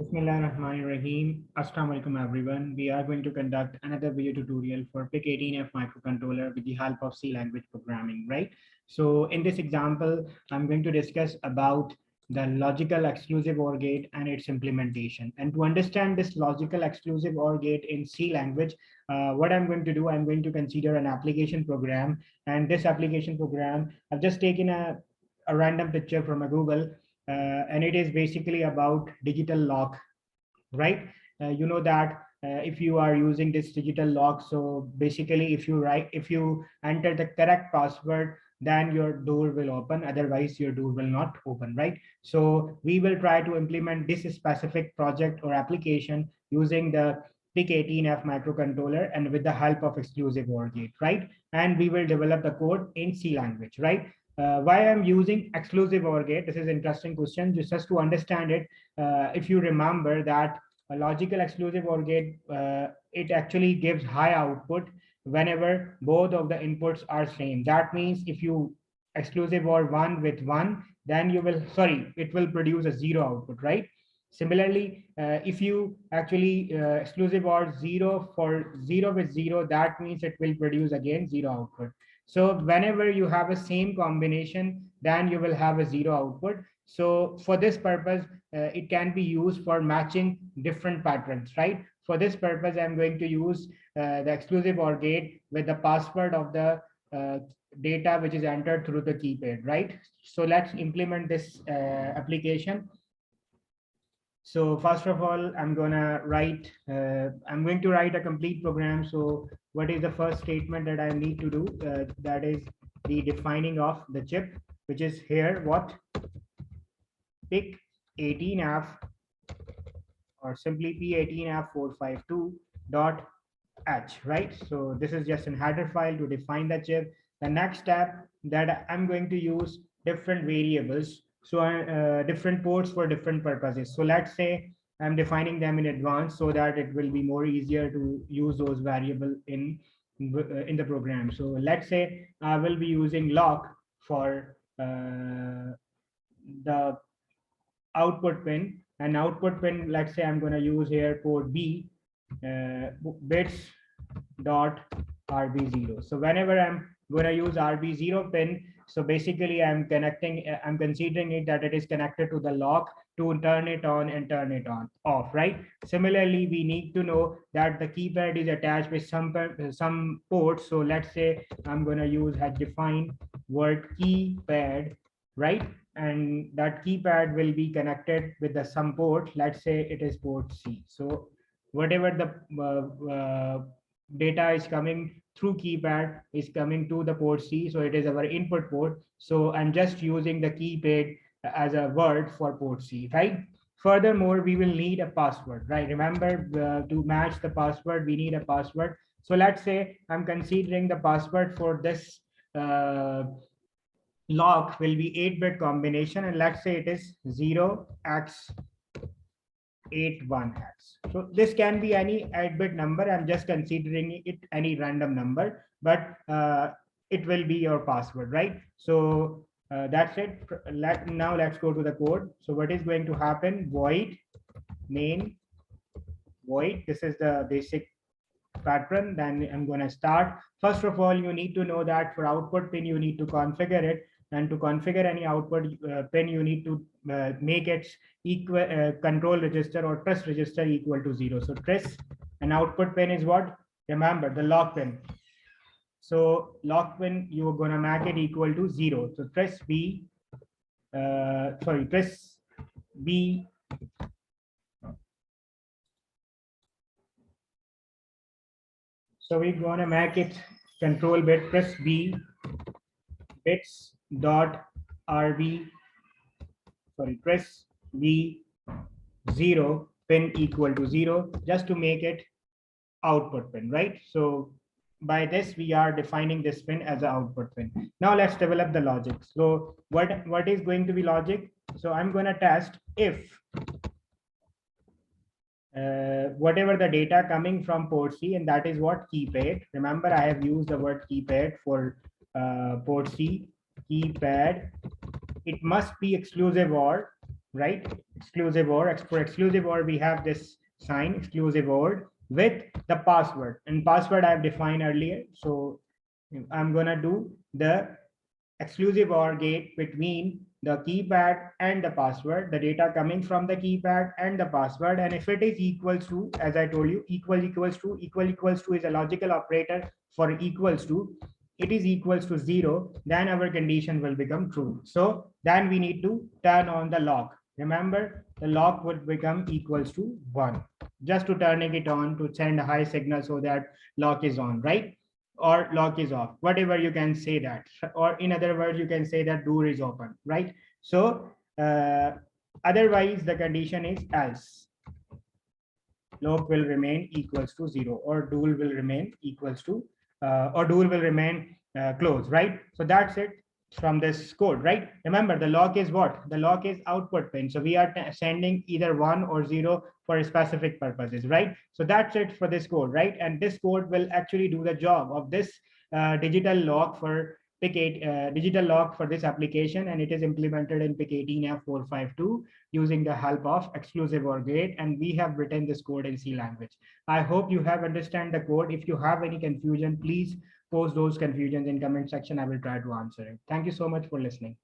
Bismillahirrahmanirrahim. Assalamu alaikum everyone. We are going to conduct another video tutorial for PIC18F microcontroller with the help of C language programming, right? So in this example, I'm going to discuss about the logical exclusive OR gate and its implementation. And to understand this logical exclusive OR gate in C language, what I'm going to do, I'm going to consider an application program. And this application program, I've just taken a random picture from a Google, and it is basically about digital lock, right? You know that if you are using this digital lock, so basically if you enter the correct password, then your door will open, otherwise your door will not open, right? So we will try to implement this specific project or application using the PIC18F microcontroller and with the help of exclusive OR gate, right? And we will develop the code in C language, right? Why I'm using exclusive OR gate? This is an interesting question. Just to understand it, if you remember that a logical exclusive OR gate, it actually gives high output whenever both of the inputs are same. That means if you exclusive OR one with one, then you will, sorry, it will produce a zero output, right? Similarly, if you actually exclusive OR zero for zero with zero, that means it will produce again zero output. So whenever you have a same combination, then you will have a zero output. So for this purpose, it can be used for matching different patterns, right? For this purpose, I'm going to use the exclusive OR gate with the password of the data which is entered through the keypad, right? So let's implement this application. So first of all, I'm going to write a complete program. So what is the first statement that I need to do? That is the defining of the chip, which is here, what? PIC18F, or simply P18F452 dot H, right? So this is just a header file to define the chip. The next step that I'm going to use different variables, so different ports for different purposes. So let's say I'm defining them in advance so that it will be more easier to use those variable in the program. So let's say I will be using lock for the output pin, and output pin, let's say I'm going to use here port B, bits dot RB0. So whenever I'm going to use RB0 pin, so basically I'm considering it that it is connected to the lock to turn it on and turn it on off, right? Similarly, we need to know that the keypad is attached with some ports. So let's say I'm going to use had defined word keypad, right? And that keypad will be connected with the some port. Let's say it is port C. So whatever the data is coming through keypad is coming to the port C. So it is our input port. So I'm just using the keypad as a word for port C, right? Furthermore, we will need a password, right? Remember, to match the password, we need a password. So let's say I'm considering the password for this lock will be 8-bit combination, and let's say it is 0x81x. So this can be any 8-bit number. I'm just considering it any random number, but it will be your password, right? So that's it. Now let's go to the code. So what is going to happen? Void main void. This is the basic pattern. Then I'm going to start. First of all, you need to know that for output pin, you need to configure it. And to configure any output pin, you need to make its control register or trust register equal to 0. So trust and output pin is what? Remember, the lock pin. So lock pin, you're going to make it equal to 0. So trust B, trust B. So we're going to make it control bit press B bits dot RB, press B 0 pin equal to 0, just to make it output pin, right? So by this, we are defining this pin as an output pin. Now let's develop the logic. So what is going to be logic? So I'm going to test if whatever the data coming from port C, and that is what keypad. Remember, I have used the word keypad for port C. Keypad, it must be exclusive OR right? Exclusive OR. For exclusive OR, we have this sign, exclusive OR, with the password. And password I've defined earlier. So I'm gonna do the exclusive OR gate between the keypad and the password, the data coming from the keypad and the password. And if it is equals to, as I told you, equals to is a logical operator for equals to, it is equals to 0, then our condition will become true. So then we need to turn on the lock. Remember, the lock would become equals to 1, just to turning it on to send a high signal so that lock is on, right? Or lock is off, whatever you can say that. Or in other words, you can say that door is open, right? So otherwise the condition is else. Lock will remain equals to 0, or dual will remain equals to, or dual will remain closed, right? So that's it from this code, right? Remember, the lock is what? The lock is output pin. So we are sending either 1 or 0 for specific purposes, right? So that's it for this code, right? And this code will actually do the job of this digital lock for PIC 8, digital lock for this application, and it is implemented in PIC 18F452 using the help of exclusive OR gate, and we have written this code in C language. I hope you have understand the code. If you have any confusion, please post those confusions in comment section. I will try to answer it. Thank you so much for listening.